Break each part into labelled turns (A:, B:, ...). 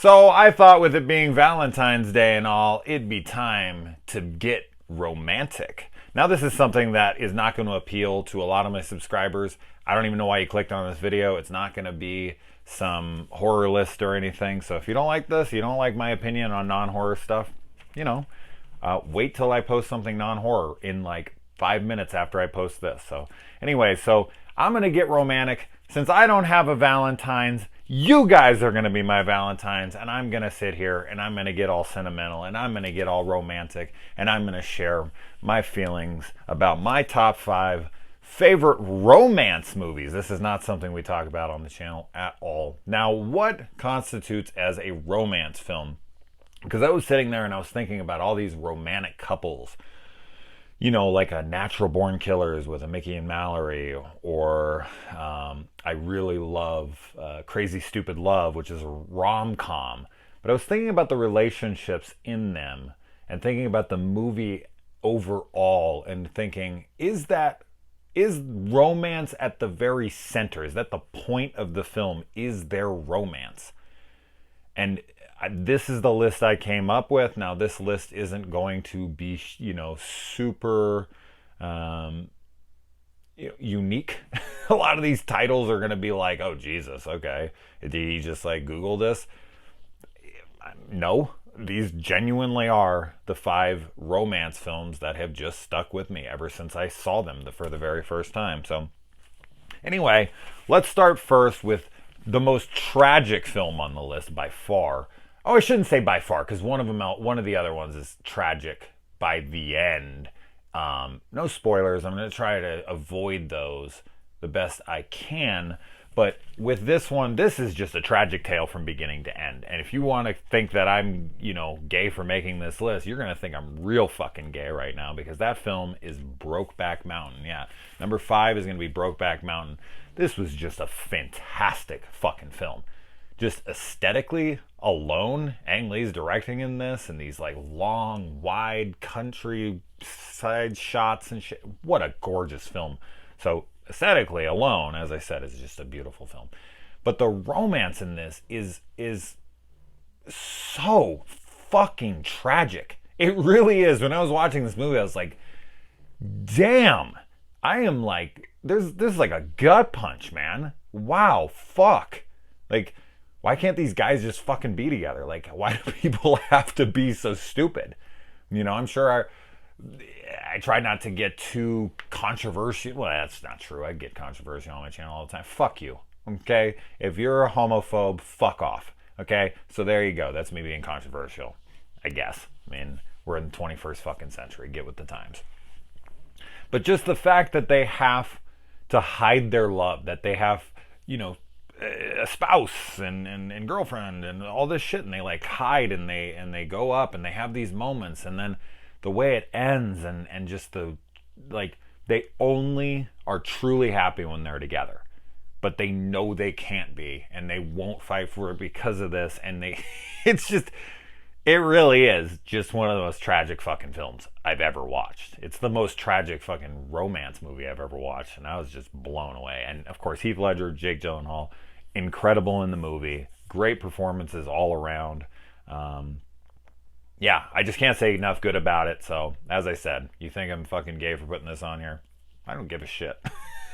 A: So I thought with it being Valentine's Day and all, it'd be time to get romantic. Now this is something that is not going to appeal to a lot of my subscribers. I don't even know why you clicked on this video. It's not going to be some horror list or anything. So if you don't like this, you don't like my opinion on non-horror stuff, wait till I post something non-horror in like 5 minutes after I post this. So anyway, I'm going to get romantic. Since I don't have a Valentine's, you guys are going to be my Valentines, and I'm going to sit here and I'm going to get all sentimental and I'm going to get all romantic and I'm going to share my feelings about my top 5 favorite romance movies. This is not something we talk about on the channel at all. Now, what constitutes as a romance film? Because I was sitting there and I was thinking about all these romantic couples, like a Natural Born Killers with a Mickey and Mallory, or I really love Crazy Stupid Love, which is a rom-com. But I was thinking about the relationships in them and thinking about the movie overall and thinking, is romance at the very center? Is that the point of the film? Is there romance? And this is the list I came up with. Now, this list isn't going to be, super unique. A lot of these titles are going to be like, oh, Jesus, okay. Did he just Google this? No, these genuinely are the 5 romance films that have just stuck with me ever since I saw them for the very first time. So anyway, let's start first with the most tragic film on the list by far. Oh, I shouldn't say by far, because one of the other ones is tragic by the end. No spoilers. I'm going to try to avoid those the best I can. But with this one, this is just a tragic tale from beginning to end. And if you want to think that I'm, gay for making this list, you're going to think I'm real fucking gay right now, because that film is Brokeback Mountain. Yeah, number 5 is going to be Brokeback Mountain. This was just a fantastic fucking film. Just aesthetically alone, Ang Lee's directing in this, and these long, wide countryside shots and shit. What a gorgeous film. So aesthetically alone, as I said, is just a beautiful film. But the romance in this is so fucking tragic. It really is. When I was watching this movie, I was like, damn, I am this is like a gut punch, man. Wow, fuck. Why can't these guys just fucking be together? Why do people have to be so stupid? I'm sure I try not to get too controversial. Well, that's not true. I get controversial on my channel all the time. Fuck you, okay? If you're a homophobe, fuck off, okay? So there you go. That's me being controversial, I guess. We're in the 21st fucking century. Get with the times. But just the fact that they have to hide their love, that they have, a spouse and girlfriend and all this shit, and they hide and they go up and they have these moments, and then the way it ends and just they only are truly happy when they're together, but they know they can't be, and they won't fight for it because of this, and it really is just one of the most tragic fucking films I've ever watched. It's the most tragic fucking romance movie I've ever watched, and I was just blown away. And of course, Heath Ledger, Jake Gyllenhaal, incredible in the movie. Great performances all around. Yeah, I just can't say enough good about it. So, as I said, you think I'm fucking gay for putting this on here? I don't give a shit.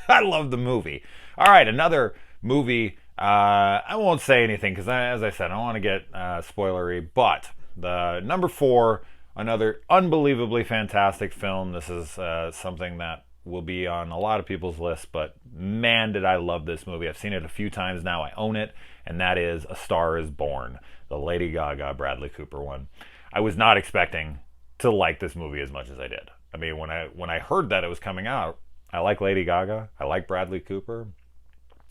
A: I love the movie. All right, another movie. I won't say anything because, as I said, I don't want to get spoilery, but the number 4, another unbelievably fantastic film. This is something that will be on a lot of people's lists, but man, did I love this movie. I've seen it a few times now. I own it, and that is A Star is Born, the Lady Gaga, Bradley Cooper one. I was not expecting to like this movie as much as I did. When I heard that it was coming out, I like Lady Gaga, I like Bradley Cooper.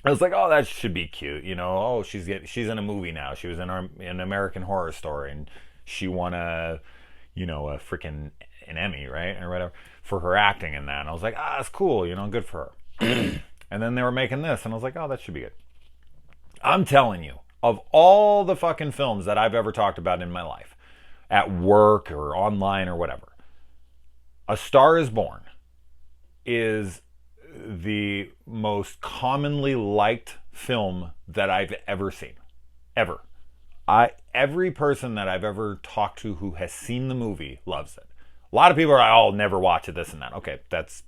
A: I was like, oh, that should be cute, Oh, she's in a movie now. She was in an American Horror Story, and she won a freaking an Emmy, right, or whatever, for her acting in that. And I was like, that's cool, good for her. And then they were making this, and I was like, oh, that should be good. I'm telling you, of all the fucking films that I've ever talked about in my life, at work or online or whatever, A Star is Born is the most commonly liked film that I've ever seen. Ever. every person that I've ever talked to who has seen the movie loves it. A lot of people are like, "Oh, I'll never watch it, this and that." Okay, that's,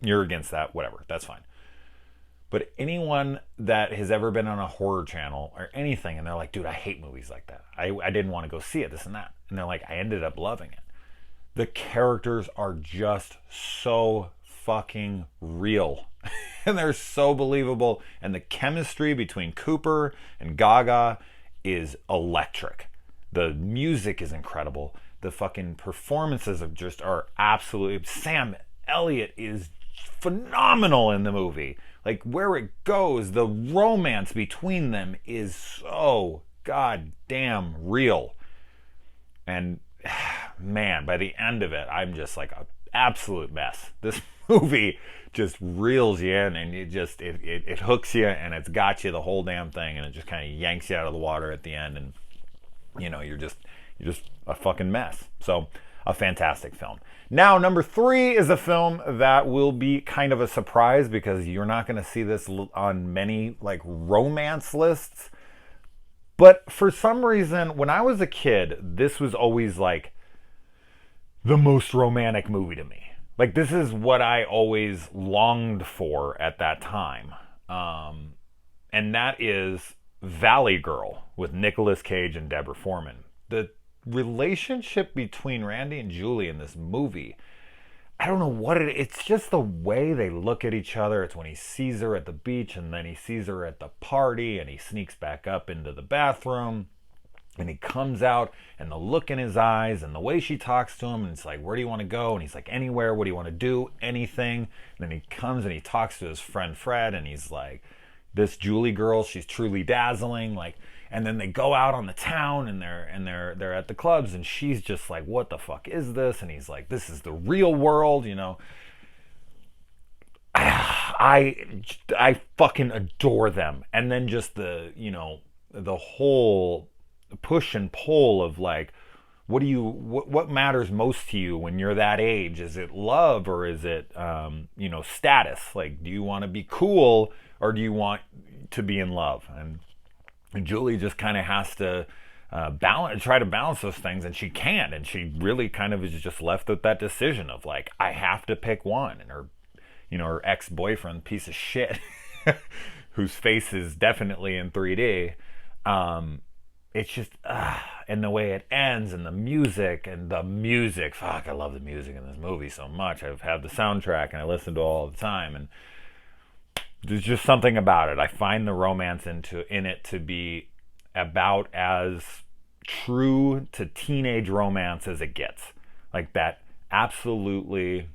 A: you're against that, whatever, that's fine. But anyone that has ever been on a horror channel or anything, and they're like, "Dude, I hate movies like that. I didn't want to go see it, this and that." And they're like, "I ended up loving it." The characters are just so fucking real. And they're so believable. And the chemistry between Cooper and Gaga is electric. The music is incredible. The fucking performances are absolutely... Sam Elliott is phenomenal in the movie. Like, where it goes, the romance between them is so goddamn real. And man, by the end of it, I'm just like an absolute mess. This movie just reels you in, and it hooks you, and it's got you the whole damn thing, and it just kind of yanks you out of the water at the end, and you're just a fucking mess. So, a fantastic film. Now, number 3 is a film that will be kind of a surprise, because you're not going to see this on many like romance lists. But for some reason, when I was a kid, this was always like the most romantic movie to me. Like, this is what I always longed for at that time. And that is Valley Girl with Nicolas Cage and Deborah Foreman. The relationship between Randy and Julie in this movie, I don't know what it's just the way they look at each other. It's when he sees her at the beach, and then he sees her at the party, and he sneaks back up into the bathroom, and he comes out, and the look in his eyes, and the way she talks to him, and it's like, "Where do you want to go?" And he's like, "Anywhere. What do you want to do?" "Anything." And then he comes and he talks to his friend Fred, and he's like, "This Julie girl, she's truly dazzling." Like, and then they go out on the town, and they're at the clubs, and she's just like, "What the fuck is this?" And he's like, "This is the real world, I fucking adore them. And then just the whole push and pull of like, what matters most to you when you're that age? Is it love, or is it status? Like, do you want to be cool, or do you want to be in love? And Julie just kind of has to try to balance those things, and she can't. And she really kind of is just left with that decision of like, I have to pick one. And her ex-boyfriend, piece of shit, whose face is definitely in 3D. It's just, and the way it ends, and the music, fuck, I love the music in this movie so much. I've had the soundtrack, and I listen to it all the time, and there's just something about it. I find the romance in it to be about as true to teenage romance as it gets. Like that absolutely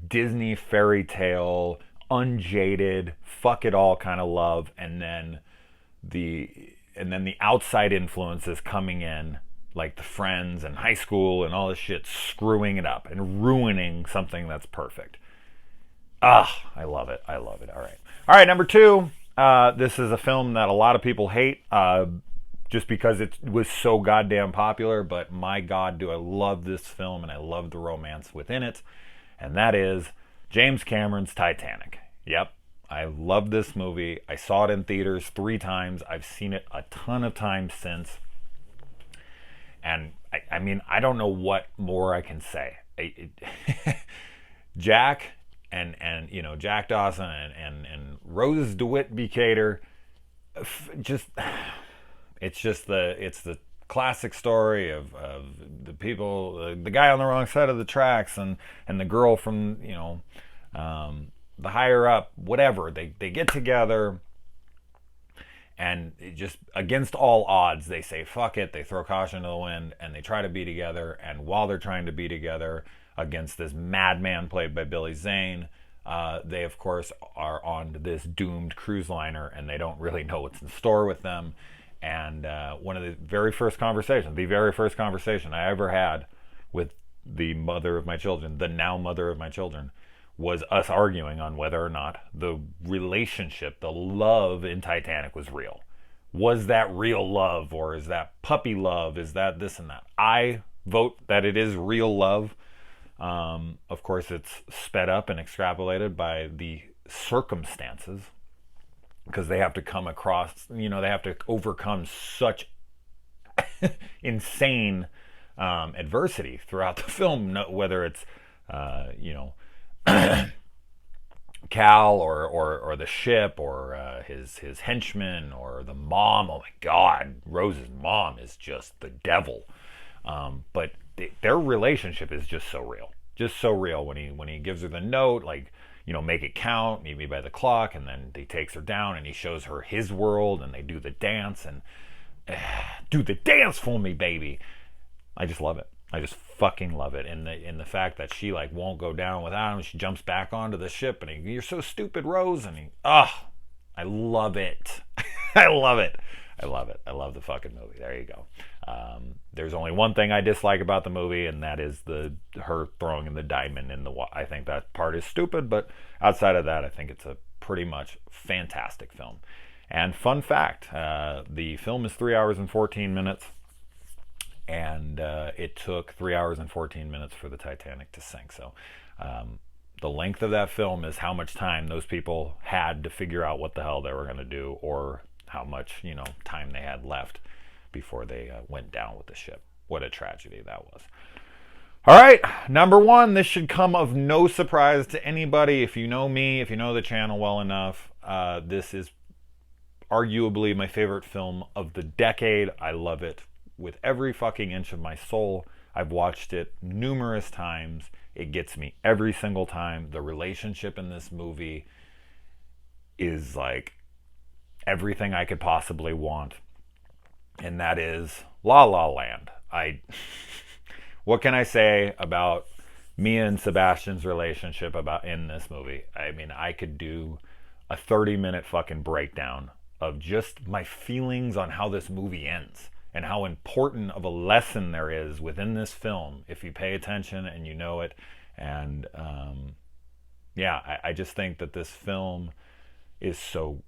A: Disney fairy tale, unjaded, fuck it all kind of love, and then the outside influences coming in, like the friends and high school and all this shit, screwing it up and ruining something that's perfect. I love it. All right, number 2. This is a film that a lot of people hate, just because it was so goddamn popular. But my God, do I love this film, and I love the romance within it. And that is James Cameron's Titanic. Yep, I love this movie. I saw it in theaters 3 times. I've seen it a ton of times since. And I mean, I don't know what more I can say. Jack and Jack Dawson and Rose DeWitt Bukater, it's the classic story of the people, the guy on the wrong side of the tracks, and the girl from the higher up, whatever. They get together, and just against all odds, they say fuck it. They throw caution to the wind, and they try to be together. And while they're trying to be together against this madman played by Billy Zane, they of course are on this doomed cruise liner, and they don't really know what's in store with them. And one of the very first conversation I ever had with the mother of my children, the now mother of my children, was us arguing on whether or not the relationship, the love in Titanic was real. Was that real love, or is that puppy love? Is that this and that? I vote that it is real love. Of course, it's sped up and extrapolated by the circumstances because they have to come across, they have to overcome such insane adversity throughout the film, whether it's, you know, Cal or the ship or his henchman or the mom. Oh my God, Rose's mom is just the devil. But their relationship is just so real. When he gives her the note, like, make it count, meet me by the clock, and then he takes her down and he shows her his world, and they do the dance and do the dance for me, baby. I just love it. I just fucking love it. And the fact that she like won't go down without him. She jumps back onto the ship and you're so stupid, Rose. And I love it. I love it. I love it. I love the fucking movie. There you go. There's only one thing I dislike about the movie, and that is her throwing in the diamond in the water. I think that part is stupid, but outside of that, I think it's a pretty much fantastic film. And fun fact, the film is 3 hours and 14 minutes. And it took 3 hours and 14 minutes for the Titanic to sink. So the length of that film is how much time those people had to figure out what the hell they were going to do, or how much time they had left before they went down with the ship. What a tragedy that was. All right, number one. This should come of no surprise to anybody. If you know me, if you know the channel well enough, this is arguably my favorite film of the decade. I love it with every fucking inch of my soul. I've watched it numerous times. It gets me every single time. The relationship in this movie is like everything I could possibly want. And that is La La Land. What can I say about Mia and Sebastian's relationship in this movie? I mean, I could do a 30-minute fucking breakdown of just my feelings on how this movie ends, and how important of a lesson there is within this film if you pay attention and you know it. And I just think that this film is so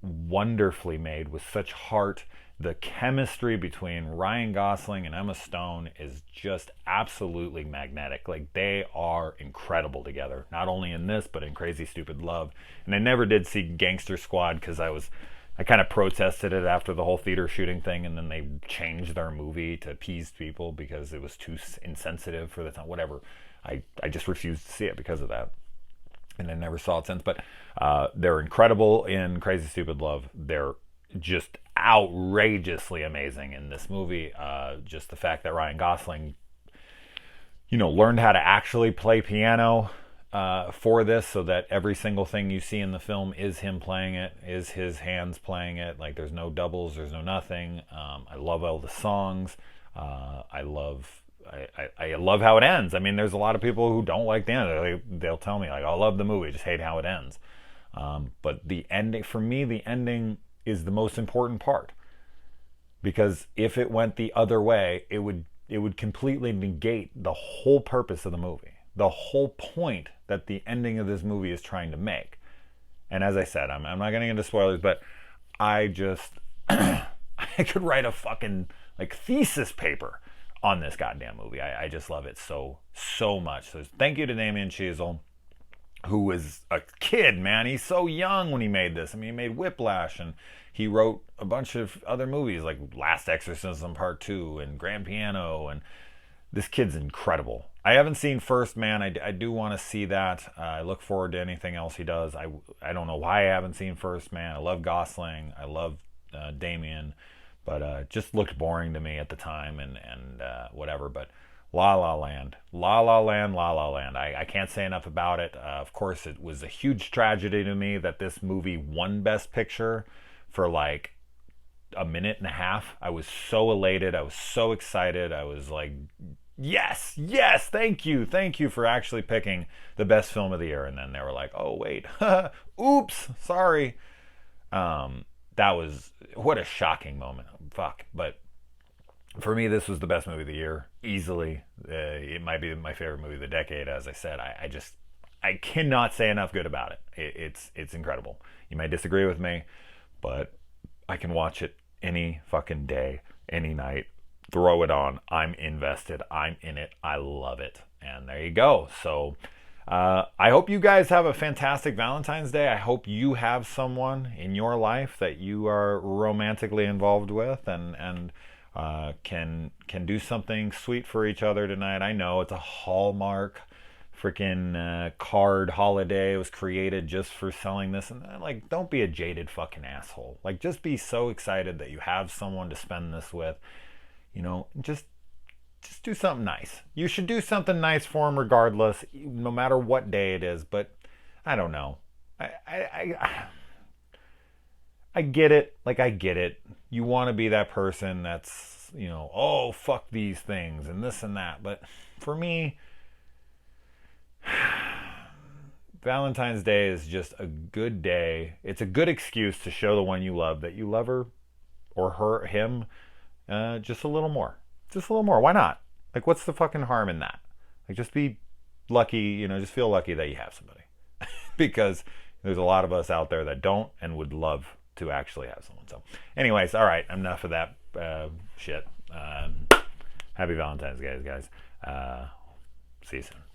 A: wonderfully made with such heart. The chemistry between Ryan Gosling and Emma Stone is just absolutely magnetic. Like, they are incredible together, not only in this but in Crazy Stupid Love. And I never did see Gangster Squad because I kind of protested it after the whole theater shooting thing, and then they changed their movie to appease people because it was too insensitive for the time. Whatever. I just refused to see it because of that, and I never saw it since. But they're incredible in Crazy Stupid Love. They're just outrageously amazing in this movie. Just the fact that Ryan Gosling, learned how to actually play piano for this, so that every single thing you see in the film is him playing it, is his hands playing it. Like, there's no doubles, there's no nothing. I love all the songs. I love how it ends. I mean, there's a lot of people who don't like the end. They'll tell me, like, I love the movie, just hate how it ends. But the ending, for me, the ending is the most important part, because if it went the other way, it would completely negate the whole purpose of the movie, the whole point that the ending of this movie is trying to make. And as I said, I'm not going to get into spoilers, but I just I could write a fucking like thesis paper on this goddamn movie. I just love it so much. So thank you to Damien Chazelle, who was a kid, man. He's so young when he made this. I mean, he made Whiplash, and he wrote a bunch of other movies like Last Exorcism Part 2 and Grand Piano, and this kid's incredible. I haven't seen First Man. I do want to see that. I look forward to anything else he does. I don't know why I haven't seen First Man. I love Gosling. I love Damien, but just looked boring to me at the time, and whatever. But La La Land. La La Land, La La Land. I can't say enough about it. Of course, it was a huge tragedy to me that this movie won Best Picture for like a minute and a half. I was so elated. I was so excited. I was like, yes, thank you for actually picking the best film of the year. And then they were like, oh, wait, oops, sorry. That was, what a shocking moment. Fuck. But for me, this was the best movie of the year, easily. It might be my favorite movie of the decade. As I said, I cannot say enough good about it. It's incredible. You may disagree with me, but I can watch it any fucking day, any night. Throw it on. I'm invested. I'm in it. I love it. And there you go. So I hope you guys have a fantastic Valentine's Day. I hope you have someone in your life that you are romantically involved with, and can do something sweet for each other tonight. I know it's a Hallmark freaking card holiday. It was created just for selling this, and like, don't be a jaded fucking asshole. Like, just be so excited that you have someone to spend this with. You know, just do something nice. You should do something nice for them regardless, no matter what day it is. But I don't know. I get it. Like, I get it. You want to be that person that's, you know, oh, fuck these things and this and that. But for me, Valentine's Day is just a good day. It's a good excuse to show the one you love that you love her or her, him, just a little more. Just a little more. Why not? Like, what's the fucking harm in that? Like, just be lucky, you know, just feel lucky that you have somebody. Because there's a lot of us out there that don't and would love to actually have someone. So, anyways, all right, enough of that shit. Happy Valentine's Day, guys. See you soon.